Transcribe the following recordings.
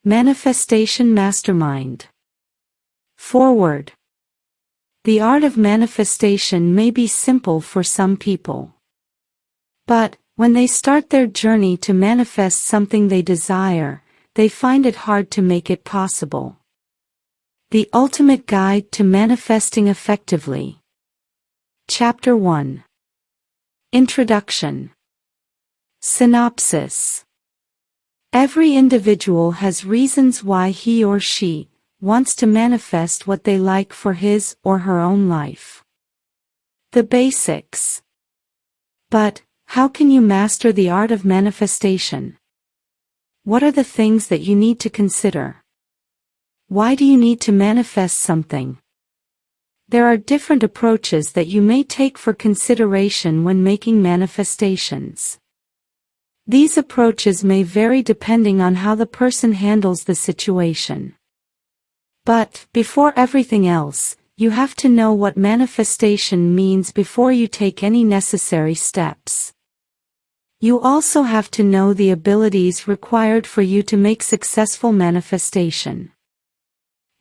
Manifestation Mastermind. Forward. The art of manifestation may be simple for some people. But, when they start their journey to manifest something they desire, they find it hard to make it possible. The Ultimate Guide to Manifesting Effectively. Chapter 1. Introduction. Synopsis. Every individual has reasons why he or she wants to manifest what they like for his or her own life. The basics. But, how can you master the art of manifestation? What are the things that you need to consider? Why do you need to manifest something? There are different approaches that you may take for consideration when making manifestations. These approaches may vary depending on how the person handles the situation. But, before everything else, you have to know what manifestation means before you take any necessary steps. You also have to know the abilities required for you to make successful manifestation.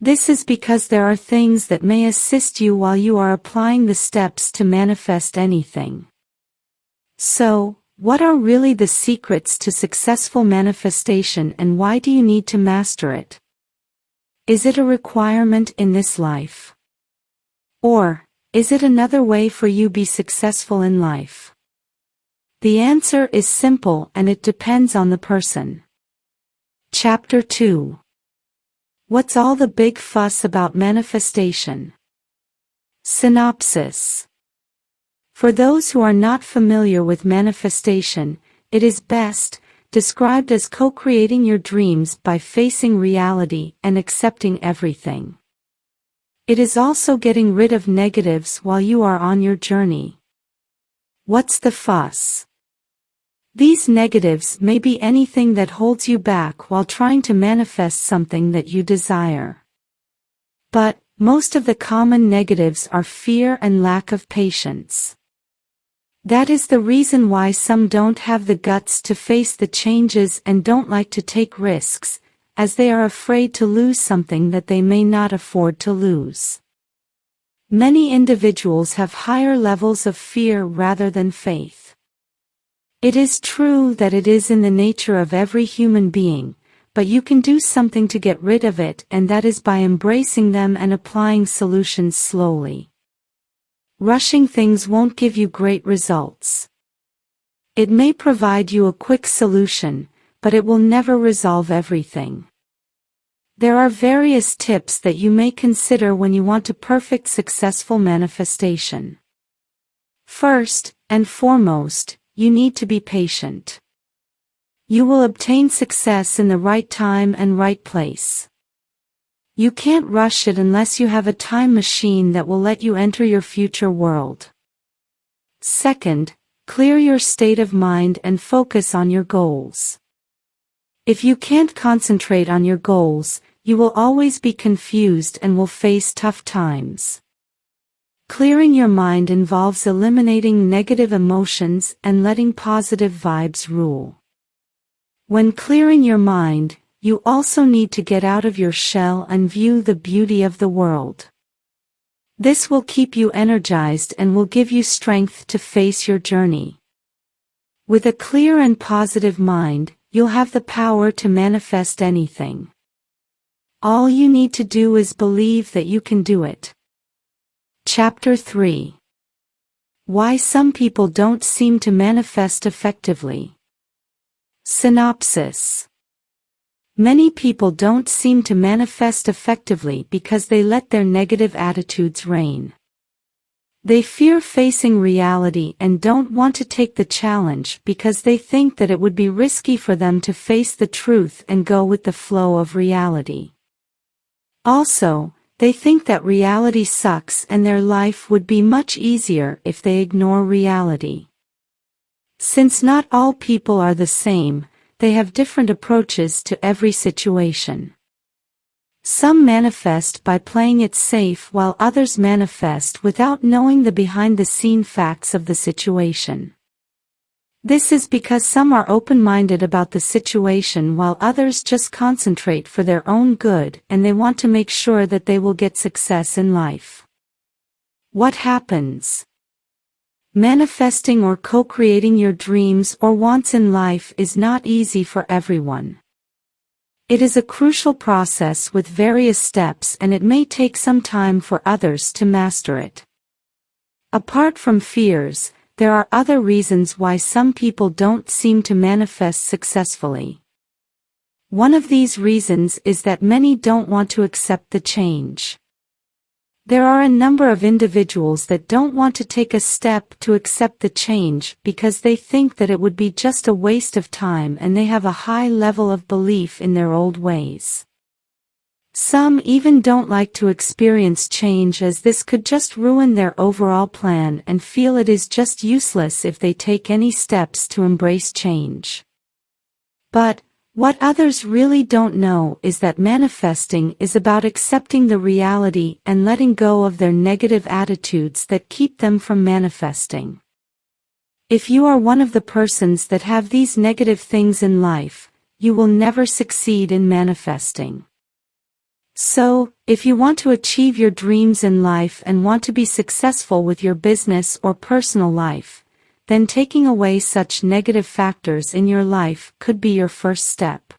This is because there are things that may assist you while you are applying the steps to manifest anything. So, what are really the secrets to successful manifestation and why do you need to master it? Is it a requirement in this life? Or, is it another way for you to be successful in life? The answer is simple and it depends on the person. Chapter 2. What's all the big fuss about manifestation? Synopsis. For those who are not familiar with manifestation, it is best described as co-creating your dreams by facing reality and accepting everything. It is also getting rid of negatives while you are on your journey. What's the fuss? These negatives may be anything that holds you back while trying to manifest something that you desire. But, most of the common negatives are fear and lack of patience. That is the reason why some don't have the guts to face the changes and don't like to take risks, as they are afraid to lose something that they may not afford to lose. Many individuals have higher levels of fear rather than faith. It is true that it is in the nature of every human being, but you can do something to get rid of it, and that is by embracing them and applying solutions slowly. Rushing things won't give you great results. It may provide you a quick solution, but it will never resolve everything. There are various tips that you may consider when you want a perfect successful manifestation. First and foremost, you need to be patient. You will obtain success in the right time and right place. You can't rush it unless you have a time machine that will let you enter your future world. Second, clear your state of mind and focus on your goals. If you can't concentrate on your goals, you will always be confused and will face tough times. Clearing your mind involves eliminating negative emotions and letting positive vibes rule. When clearing your mind, you also need to get out of your shell and view the beauty of the world. This will keep you energized and will give you strength to face your journey. With a clear and positive mind, you'll have the power to manifest anything. All you need to do is believe that you can do it. Chapter 3. Why some people don't seem to manifest effectively. Synopsis. Many people don't seem to manifest effectively because they let their negative attitudes reign. They fear facing reality and don't want to take the challenge because they think that it would be risky for them to face the truth and go with the flow of reality. Also, they think that reality sucks and their life would be much easier if they ignore reality. Since not all people are the same, they have different approaches to every situation. Some manifest by playing it safe while others manifest without knowing the behind-the-scene facts of the situation. This is because some are open-minded about the situation while others just concentrate for their own good and they want to make sure that they will get success in life. What happens? Manifesting or co-creating your dreams or wants in life is not easy for everyone. It is a crucial process with various steps and it may take some time for others to master it. Apart from fears, there are other reasons why some people don't seem to manifest successfully. One of these reasons is that many don't want to accept the change. There are a number of individuals that don't want to take a step to accept the change because they think that it would be just a waste of time and they have a high level of belief in their old ways. Some even don't like to experience change as this could just ruin their overall plan and feel it is just useless if they take any steps to embrace change. But, what others really don't know is that manifesting is about accepting the reality and letting go of their negative attitudes that keep them from manifesting. If you are one of the persons that have these negative things in life, you will never succeed in manifesting. So, if you want to achieve your dreams in life and want to be successful with your business or personal life, then taking away such negative factors in your life could be your first step.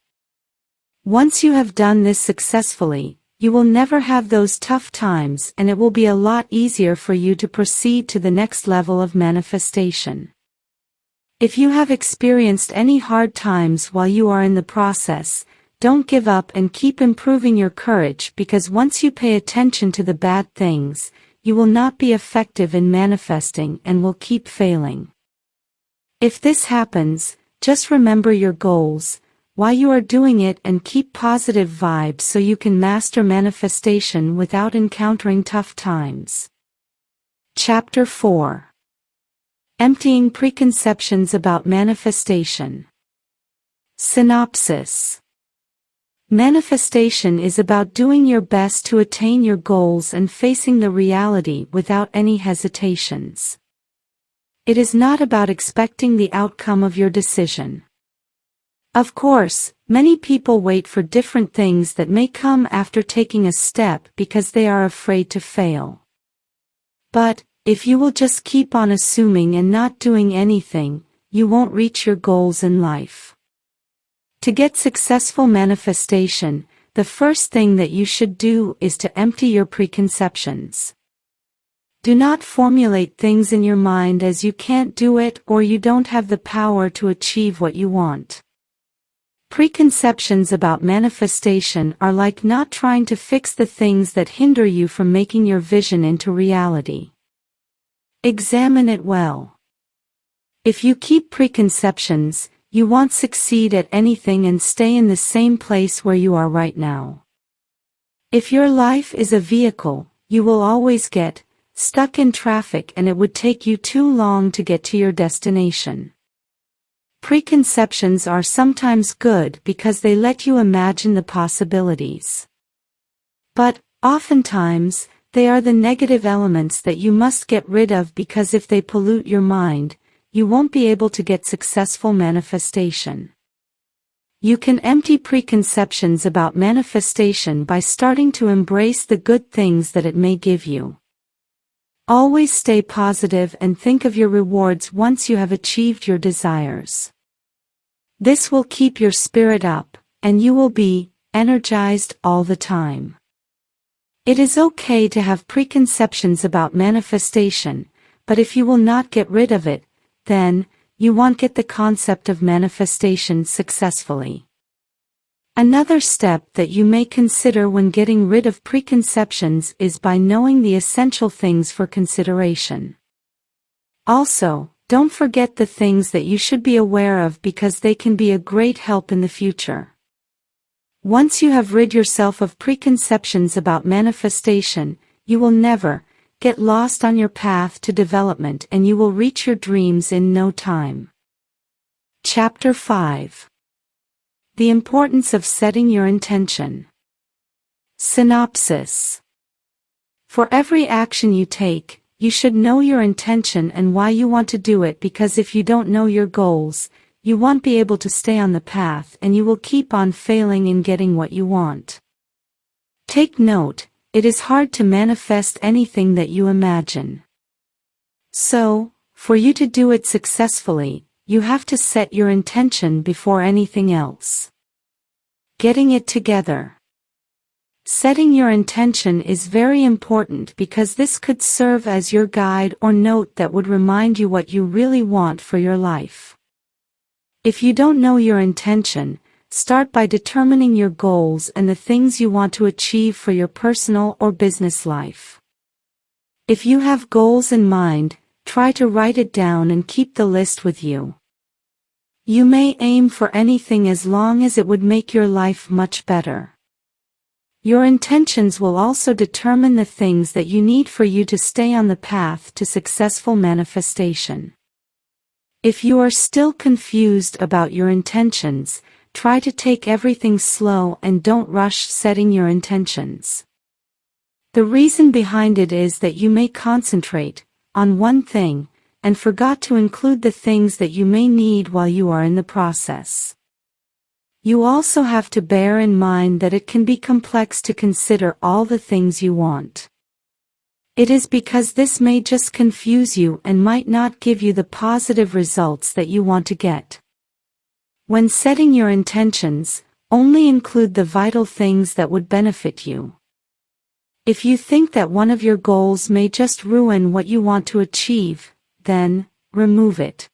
Once you have done this successfully, you will never have those tough times and it will be a lot easier for you to proceed to the next level of manifestation. If you have experienced any hard times while you are in the process, don't give up and keep improving your courage because once you pay attention to the bad things, you will not be effective in manifesting and will keep failing. If this happens, just remember your goals, why you are doing it and keep positive vibes so you can master manifestation without encountering tough times. Chapter 4. Emptying preconceptions about manifestation. Synopsis. Manifestation is about doing your best to attain your goals and facing the reality without any hesitations. It is not about expecting the outcome of your decision. Of course, many people wait for different things that may come after taking a step because they are afraid to fail. But, if you will just keep on assuming and not doing anything, you won't reach your goals in life. To get successful manifestation, the first thing that you should do is to empty your preconceptions. Do not formulate things in your mind as you can't do it or you don't have the power to achieve what you want. Preconceptions about manifestation are like not trying to fix the things that hinder you from making your vision into reality. Examine it well. If you keep preconceptions, you won't succeed at anything and stay in the same place where you are right now. If your life is a vehicle, you will always get stuck in traffic and it would take you too long to get to your destination. Preconceptions are sometimes good because they let you imagine the possibilities. But, oftentimes, they are the negative elements that you must get rid of because if they pollute your mind, you won't be able to get successful manifestation. You can empty preconceptions about manifestation by starting to embrace the good things that it may give you. Always stay positive and think of your rewards once you have achieved your desires. This will keep your spirit up, and you will be energized all the time. It is okay to have preconceptions about manifestation, but if you will not get rid of it, then, you won't get the concept of manifestation successfully. Another step that you may consider when getting rid of preconceptions is by knowing the essential things for consideration. Also, don't forget the things that you should be aware of because they can be a great help in the future. Once you have rid yourself of preconceptions about manifestation, you will never get lost on your path to development and you will reach your dreams in no time. Chapter 5. The importance of setting your intention. Synopsis. For every action you take, You should know your intention and why you want to do it, because if you don't know your goals, you won't be able to stay on the path and you will keep on failing in getting what you want. Take note, it is hard to manifest anything that you imagine. So, for you to do it successfully, you have to set your intention before anything else. Getting it together. Setting your intention is very important because this could serve as your guide or note that would remind you what you really want for your life. If you don't know your intention, start by determining your goals and the things you want to achieve for your personal or business life. If you have goals in mind, try to write it down and keep the list with you. You may aim for anything as long as it would make your life much better. Your intentions will also determine the things that you need for you to stay on the path to successful manifestation. If you are still confused about your intentions, try to take everything slow and don't rush setting your intentions. The reason behind it is that you may concentrate on one thing and forgot to include the things that you may need while you are in the process. You also have to bear in mind that it can be complex to consider all the things you want. It is because this may just confuse you and might not give you the positive results that you want to get. When setting your intentions, only include the vital things that would benefit you. If you think that one of your goals may just ruin what you want to achieve, then remove it.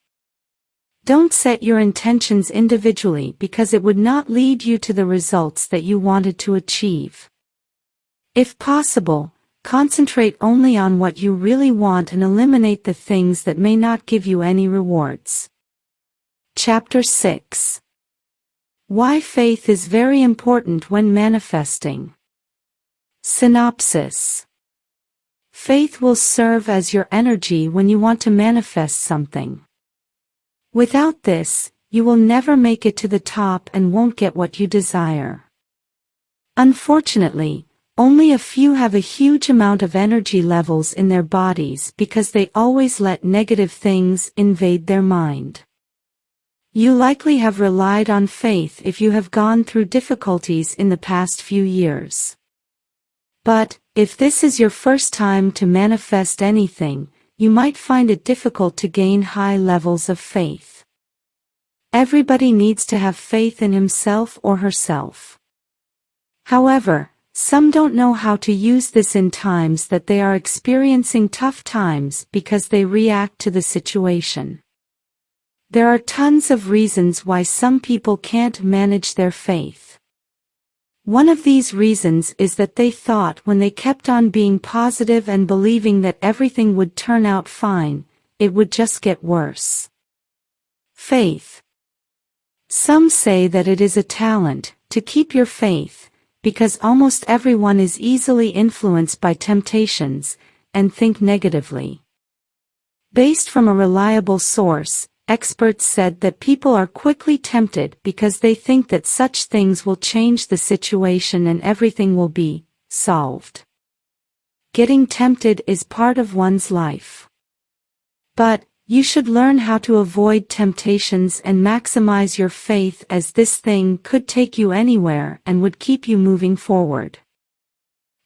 Don't set your intentions individually because it would not lead you to the results that you wanted to achieve. If possible, concentrate only on what you really want and eliminate the things that may not give you any rewards. Chapter 6. Why faith is very important when manifesting. Synopsis. Faith will serve as your energy when you want to manifest something. Without this, you will never make it to the top and won't get what you desire. Unfortunately, only a few have a huge amount of energy levels in their bodies because they always let negative things invade their mind. You likely have relied on faith if you have gone through difficulties in the past few years. But, if this is your first time to manifest anything, you might find it difficult to gain high levels of faith. Everybody needs to have faith in himself or herself. However, some don't know how to use this in times that they are experiencing tough times because they react to the situation. There are tons of reasons why some people can't manage their faith. One of these reasons is that they thought when they kept on being positive and believing that everything would turn out fine, it would just get worse. Faith. Some say that it is a talent to keep your faith, because almost everyone is easily influenced by temptations and think negatively. Based from a reliable source, experts said that people are quickly tempted because they think that such things will change the situation and everything will be solved. Getting tempted is part of one's life. But, you should learn how to avoid temptations and maximize your faith, as this thing could take you anywhere and would keep you moving forward.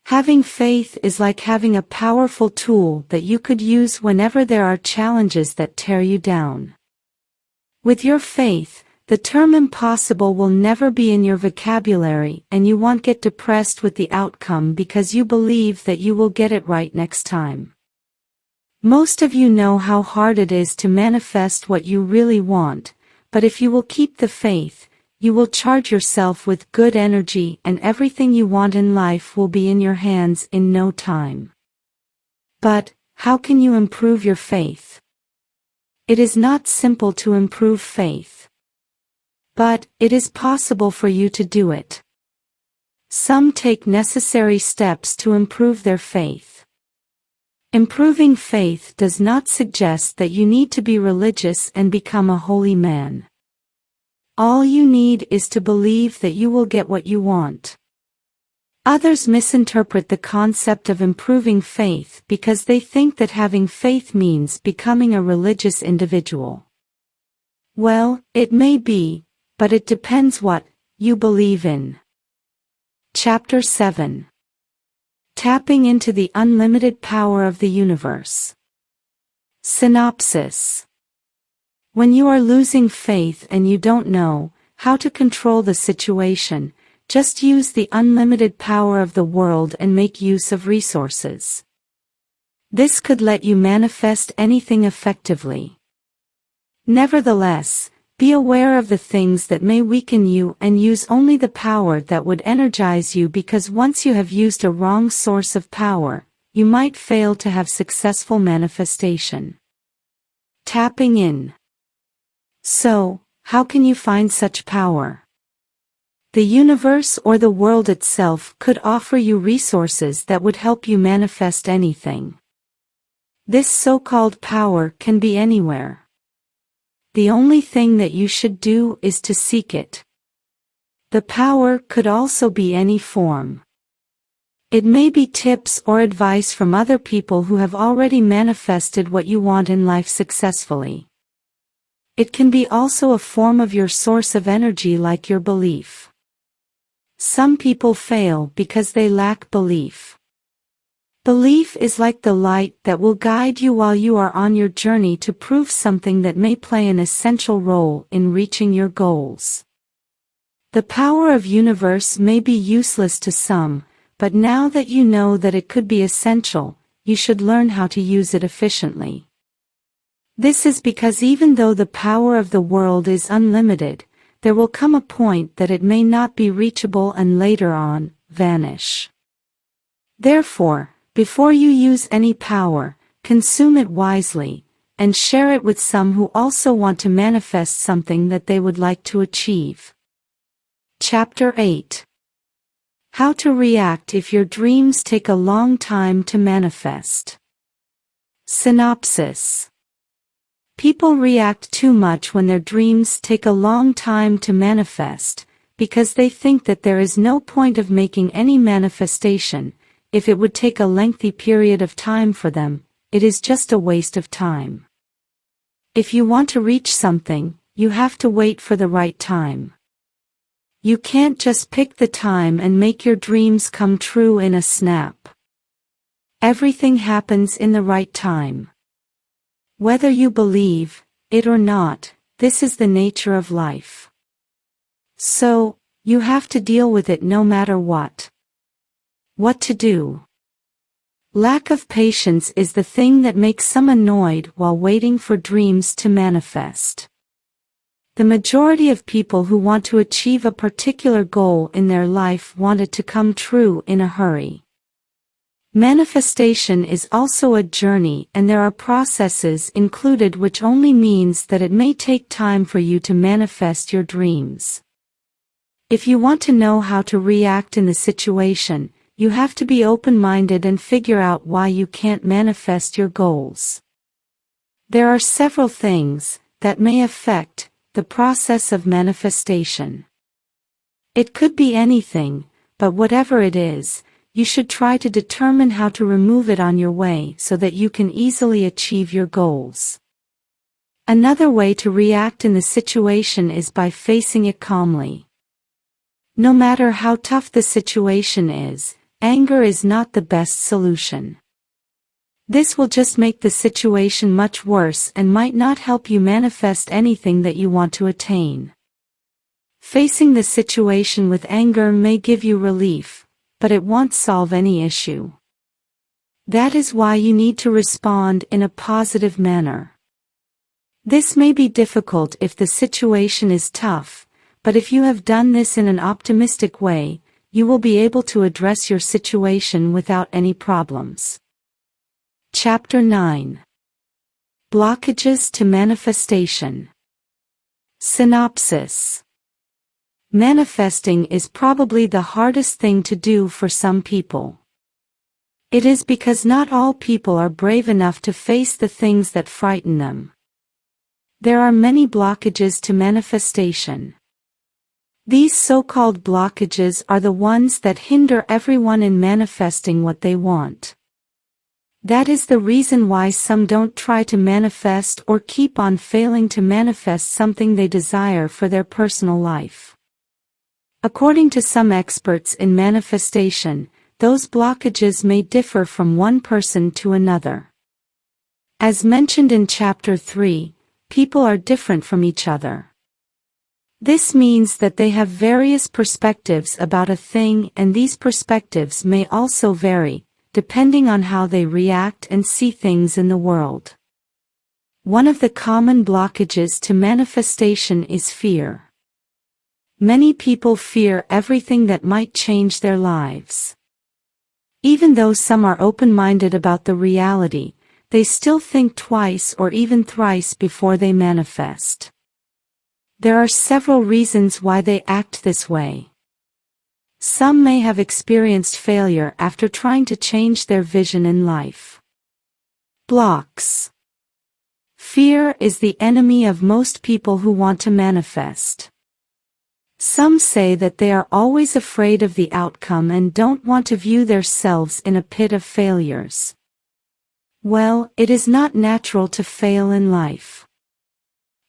Having faith is like having a powerful tool that you could use whenever there are challenges that tear you down. With your faith, the term impossible will never be in your vocabulary and you won't get depressed with the outcome because you believe that you will get it right next time. Most of you know how hard it is to manifest what you really want, but if you will keep the faith, you will charge yourself with good energy and everything you want in life will be in your hands in no time. But, how can you improve your faith? It is not simple to improve faith. But, it is possible for you to do it. Some take necessary steps to improve their faith. Improving faith does not suggest that you need to be religious and become a holy man. All you need is to believe that you will get what you want. Others misinterpret the concept of improving faith because they think that having faith means becoming a religious individual. Well, it may be, but it depends what you believe in. Chapter 7. Tapping into the unlimited power of the universe. Synopsis. When you are losing faith and you don't know how to control the situation, just use the unlimited power of the world and make use of resources. This could let you manifest anything effectively. Nevertheless, be aware of the things that may weaken you and use only the power that would energize you, because once you have used a wrong source of power, you might fail to have successful manifestation. Tapping in. So, how can you find such power? The universe or the world itself could offer you resources that would help you manifest anything. This so-called power can be anywhere. The only thing that you should do is to seek it. The power could also be any form. It may be tips or advice from other people who have already manifested what you want in life successfully. It can be also a form of your source of energy, like your belief. Some people fail because they lack belief. Belief is like the light that will guide you while you are on your journey to prove something that may play an essential role in reaching your goals. The power of universe may be useless to some, but now that you know that it could be essential, you should learn how to use it efficiently. This is because even though the power of the world is unlimited, there will come a point that it may not be reachable and later on, vanish. Therefore, before you use any power, consume it wisely, and share it with some who also want to manifest something that they would like to achieve. Chapter 8. How to react if your dreams take a long time to manifest. Synopsis. People react too much when their dreams take a long time to manifest, because they think that there is no point of making any manifestation. If it would take a lengthy period of time for them, it is just a waste of time. If you want to reach something, you have to wait for the right time. You can't just pick the time and make your dreams come true in a snap. Everything happens in the right time. Whether you believe it or not, this is the nature of life. So, you have to deal with it no matter what. What to do? Lack of patience is the thing that makes some annoyed while waiting for dreams to manifest. The majority of people who want to achieve a particular goal in their life want it to come true in a hurry. Manifestation is also a journey, and there are processes included, which only means that it may take time for you to manifest your dreams. If you want to know how to react in the situation, you have to be open-minded and figure out why you can't manifest your goals. There are several things that may affect the process of manifestation. It could be anything, but whatever it is, you should try to determine how to remove it on your way so that you can easily achieve your goals. Another way to react in the situation is by facing it calmly. No matter how tough the situation is, anger is not the best solution. This will just make the situation much worse and might not help you manifest anything that you want to attain. Facing the situation with anger may give you relief, but it won't solve any issue. That is why you need to respond in a positive manner. This may be difficult if the situation is tough, but if you have done this in an optimistic way, you will be able to address your situation without any problems. Chapter 9. Blockages to manifestation. Synopsis. Manifesting is probably the hardest thing to do for some people. It is because not all people are brave enough to face the things that frighten them. There are many blockages to manifestation. These so-called blockages are the ones that hinder everyone in manifesting what they want. That is the reason why some don't try to manifest or keep on failing to manifest something they desire for their personal life. According to some experts in manifestation, those blockages may differ from one person to another. As mentioned in Chapter 3, people are different from each other. This means that they have various perspectives about a thing, and these perspectives may also vary, depending on how they react and see things in the world. One of the common blockages to manifestation is fear. Many people fear everything that might change their lives. Even though some are open-minded about the reality, they still think twice or even thrice before they manifest. There are several reasons why they act this way. Some may have experienced failure after trying to change their vision in life. Blocks. Fear is the enemy of most people who want to manifest. Some say that they are always afraid of the outcome and don't want to view themselves in a pit of failures. Well, it is not natural to fail in life.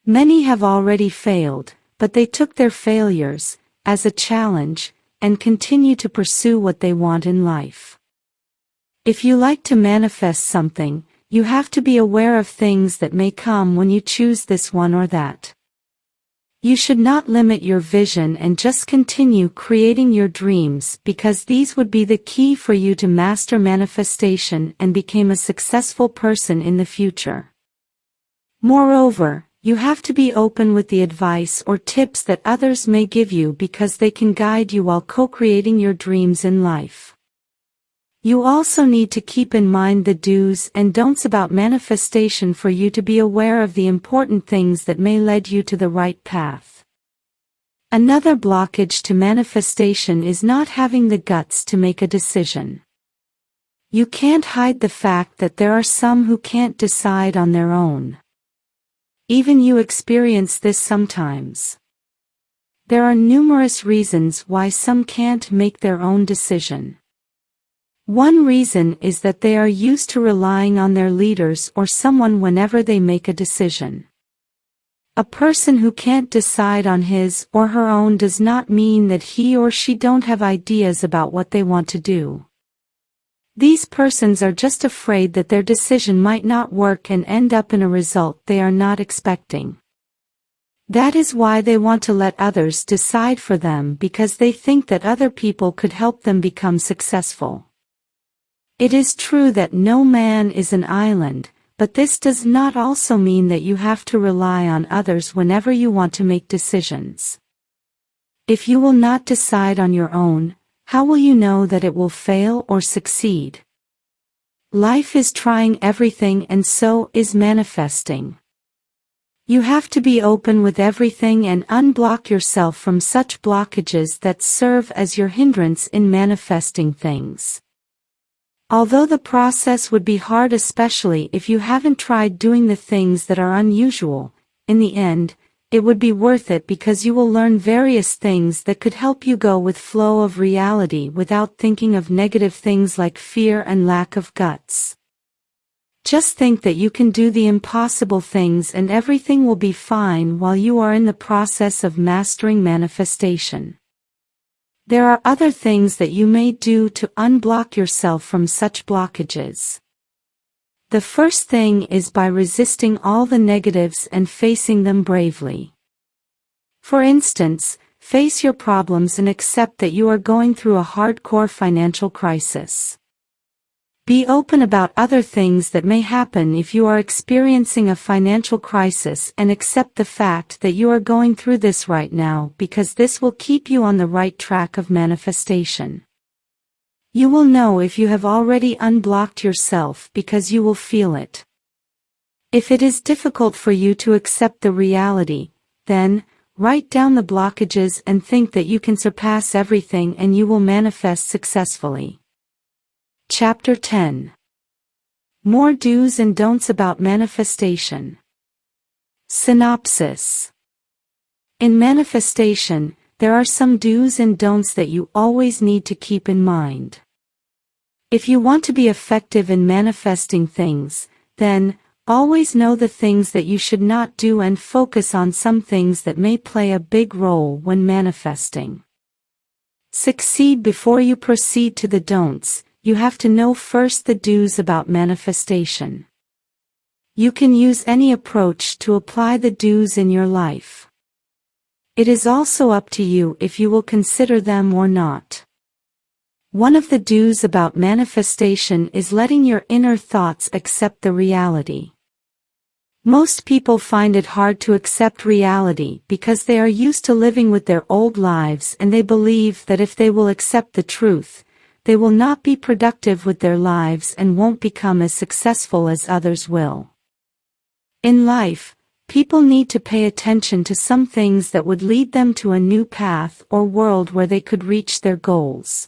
Many have already failed, but they took their failures as a challenge and continue to pursue what they want in life. If you like to manifest something, you have to be aware of things that may come when you choose this one or that. You should not limit your vision and just continue creating your dreams, because these would be the key for you to master manifestation and become a successful person in the future. Moreover, you have to be open with the advice or tips that others may give you, because they can guide you while co-creating your dreams in life. You also need to keep in mind the do's and don'ts about manifestation for you to be aware of the important things that may lead you to the right path. Another blockage to manifestation is not having the guts to make a decision. You can't hide the fact that there are some who can't decide on their own. Even you experience this sometimes. There are numerous reasons why some can't make their own decision. One reason is that they are used to relying on their leaders or someone whenever they make a decision. A person who can't decide on his or her own does not mean that he or she don't have ideas about what they want to do. These persons are just afraid that their decision might not work and end up in a result they are not expecting. That is why they want to let others decide for them, because they think that other people could help them become successful. It is true that no man is an island, but this does not also mean that you have to rely on others whenever you want to make decisions. If you will not decide on your own, how will you know that it will fail or succeed? Life is trying everything, and so is manifesting. You have to be open with everything and unblock yourself from such blockages that serve as your hindrance in manifesting things. Although the process would be hard, especially if you haven't tried doing the things that are unusual, in the end, it would be worth it, because you will learn various things that could help you go with flow of reality without thinking of negative things like fear and lack of guts. Just think that you can do the impossible things and everything will be fine while you are in the process of mastering manifestation. There are other things that you may do to unblock yourself from such blockages. The first thing is by resisting all the negatives and facing them bravely. For instance, face your problems and accept that you are going through a hardcore financial crisis. Be open about other things that may happen if you are experiencing a financial crisis, and accept the fact that you are going through this right now, because this will keep you on the right track of manifestation. You will know if you have already unblocked yourself, because you will feel it. If it is difficult for you to accept the reality, then write down the blockages and think that you can surpass everything and you will manifest successfully. Chapter 10. More do's and don'ts about manifestation. Synopsis. In manifestation, there are some do's and don'ts that you always need to keep in mind. If you want to be effective in manifesting things, then always know the things that you should not do and focus on some things that may play a big role when manifesting. Succeed before you proceed to the don'ts. You have to know first the do's about manifestation. You can use any approach to apply the do's in your life. It is also up to you if you will consider them or not. One of the do's about manifestation is letting your inner thoughts accept the reality. Most people find it hard to accept reality because they are used to living with their old lives, and they believe that if they will accept the truth, they will not be productive with their lives and won't become as successful as others will. In life, people need to pay attention to some things that would lead them to a new path or world where they could reach their goals.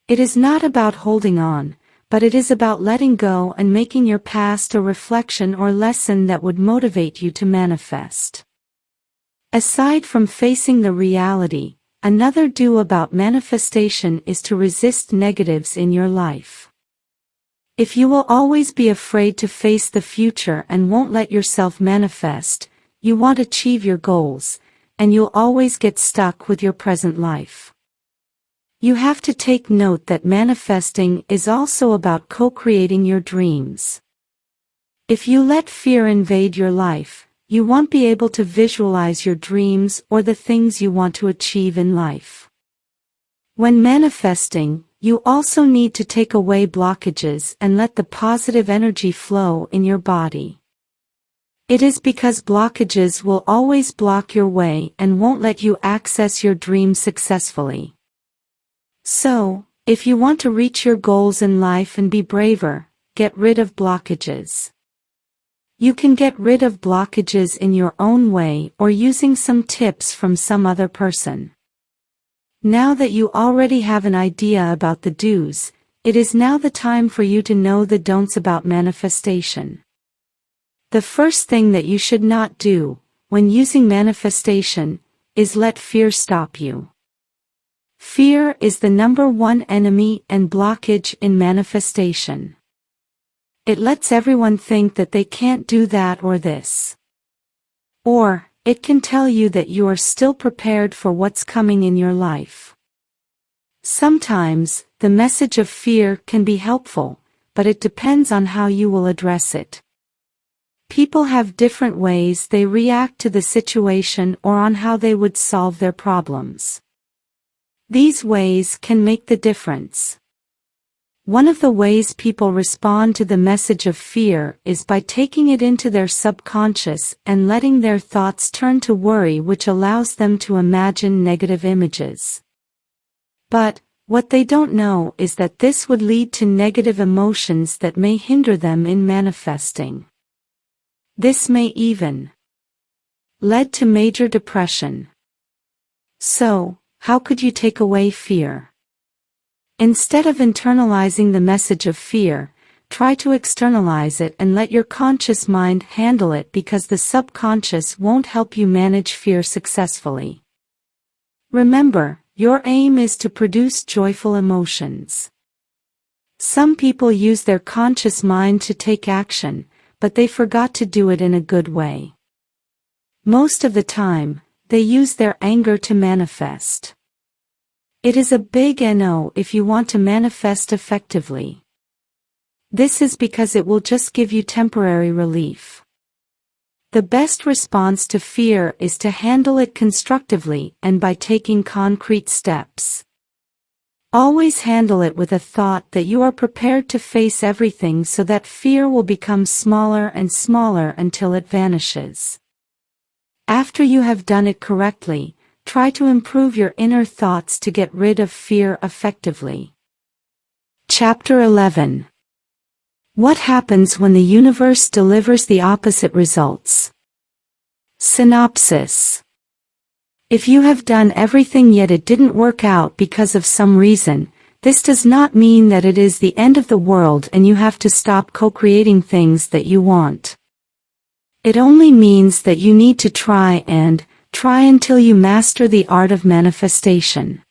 It is not about holding on, but it is about letting go and making your past a reflection or lesson that would motivate you to manifest. Aside from facing the reality, another do about manifestation is to resist negatives in your life. If you will always be afraid to face the future and won't let yourself manifest, you won't achieve your goals, and you'll always get stuck with your present life. You have to take note that manifesting is also about co-creating your dreams. If you let fear invade your life, you won't be able to visualize your dreams or the things you want to achieve in life. When manifesting, you also need to take away blockages and let the positive energy flow in your body. It is because blockages will always block your way and won't let you access your dreams successfully. So, if you want to reach your goals in life and be braver, get rid of blockages. You can get rid of blockages in your own way or using some tips from some other person. Now that you already have an idea about the do's, it is now the time for you to know the don'ts about manifestation. The first thing that you should not do, when using manifestation, is let fear stop you. Fear is the number one enemy and blockage in manifestation. It lets everyone think that they can't do that or this. Or, it can tell you that you are still prepared for what's coming in your life. Sometimes, the message of fear can be helpful, but it depends on how you will address it. People have different ways they react to the situation or on how they would solve their problems. These ways can make the difference. One of the ways people respond to the message of fear is by taking it into their subconscious and letting their thoughts turn to worry, which allows them to imagine negative images. But, what they don't know is that this would lead to negative emotions that may hinder them in manifesting. This may even lead to major depression. So, how could you take away fear? Instead of internalizing the message of fear, try to externalize it and let your conscious mind handle it, because the subconscious won't help you manage fear successfully. Remember, your aim is to produce joyful emotions. Some people use their conscious mind to take action, but they forgot to do it in a good way. Most of the time, they use their anger to manifest. It is a big no if you want to manifest effectively. This is because it will just give you temporary relief. The best response to fear is to handle it constructively and by taking concrete steps. Always handle it with a thought that you are prepared to face everything, so that fear will become smaller and smaller until it vanishes. After you have done it correctly, try to improve your inner thoughts to get rid of fear effectively. Chapter 11. What happens when the universe delivers the opposite results? Synopsis. If you have done everything yet it didn't work out because of some reason, this does not mean that it is the end of the world and you have to stop co-creating things that you want. It only means that you need to try Try until you master the art of manifestation.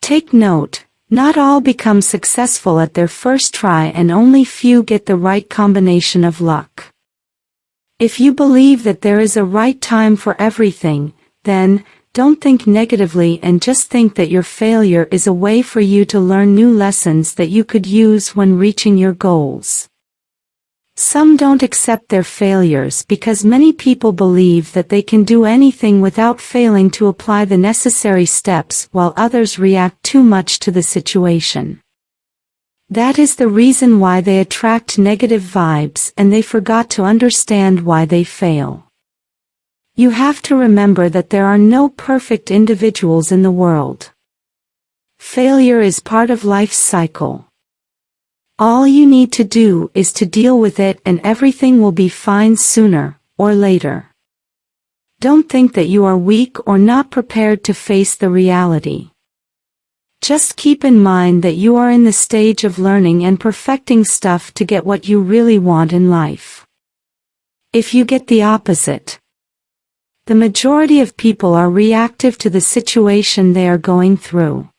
Take note, not all become successful at their first try and only few get the right combination of luck. If you believe that there is a right time for everything, then, don't think negatively and just think that your failure is a way for you to learn new lessons that you could use when reaching your goals. Some don't accept their failures because many people believe that they can do anything without failing to apply the necessary steps, while others react too much to the situation. That is the reason why they attract negative vibes and they forgot to understand why they fail. You have to remember that there are no perfect individuals in the world. Failure is part of life's cycle. All you need to do is to deal with it and everything will be fine sooner or later. Don't think that you are weak or not prepared to face the reality. Just keep in mind that you are in the stage of learning and perfecting stuff to get what you really want in life. If you get the opposite, the majority of people are reactive to the situation they are going through.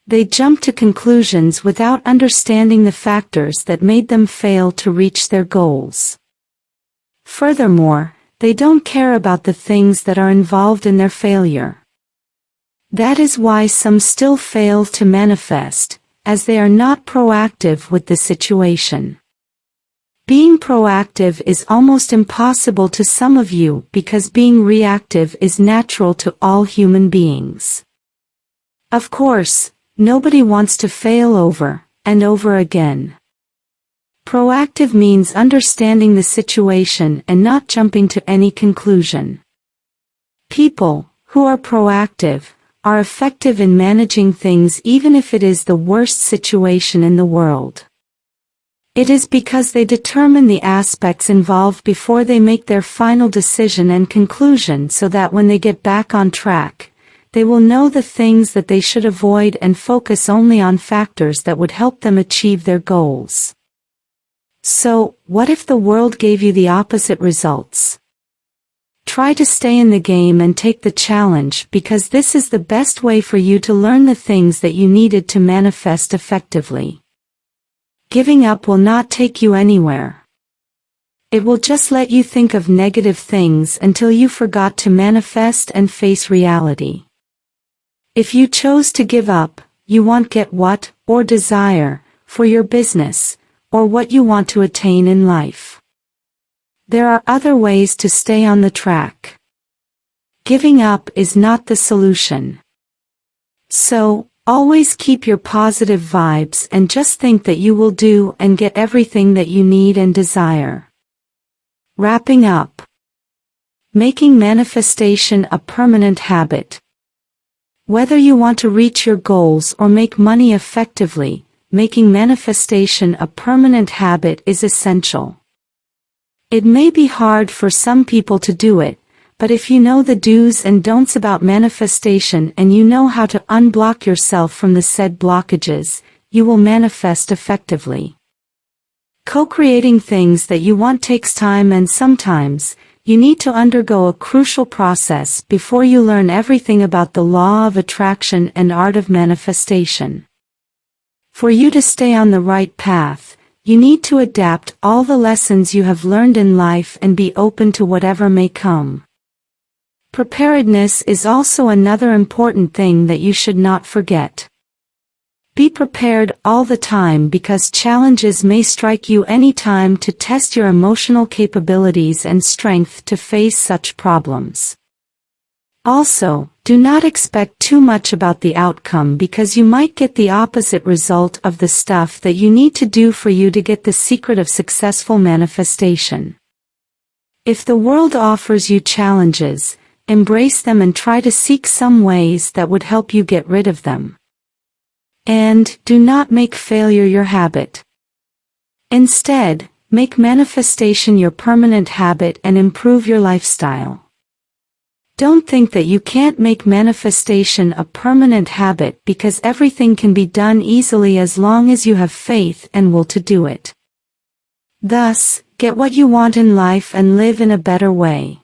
They jump to conclusions without understanding the factors that made them fail to reach their goals. Furthermore, they don't care about the things that are involved in their failure. That is why some still fail to manifest, as they are not proactive with the situation. Being proactive is almost impossible to some of you because being reactive is natural to all human beings. Of course, nobody wants to fail over and over again. Proactive means understanding the situation and not jumping to any conclusion. People who are proactive are effective in managing things even if it is the worst situation in the world. It is because they determine the aspects involved before they make their final decision and conclusion so that when they get back on track, they will know the things that they should avoid and focus only on factors that would help them achieve their goals. So, what if the world gave you the opposite results? Try to stay in the game and take the challenge because this is the best way for you to learn the things that you needed to manifest effectively. Giving up will not take you anywhere. It will just let you think of negative things until you forgot to manifest and face reality. If you chose to give up, you won't get what, or desire, for your business, or what you want to attain in life. There are other ways to stay on the track. Giving up is not the solution. So, always keep your positive vibes and just think that you will do and get everything that you need and desire. Wrapping up. Making manifestation a permanent habit. Whether you want to reach your goals or make money effectively, making manifestation a permanent habit is essential. It may be hard for some people to do it, but if you know the do's and don'ts about manifestation and you know how to unblock yourself from the said blockages, you will manifest effectively. Co-creating things that you want takes time and sometimes, you need to undergo a crucial process before you learn everything about the law of attraction and art of manifestation. For you to stay on the right path, you need to adapt all the lessons you have learned in life and be open to whatever may come. Preparedness is also another important thing that you should not forget. Be prepared all the time because challenges may strike you anytime to test your emotional capabilities and strength to face such problems. Also, do not expect too much about the outcome because you might get the opposite result of the stuff that you need to do for you to get the secret of successful manifestation. If the world offers you challenges, embrace them and try to seek some ways that would help you get rid of them. And do not make failure your habit. Instead, make manifestation your permanent habit and improve your lifestyle. Don't think that you can't make manifestation a permanent habit because everything can be done easily as long as you have faith and will to do it. Thus, get what you want in life and live in a better way.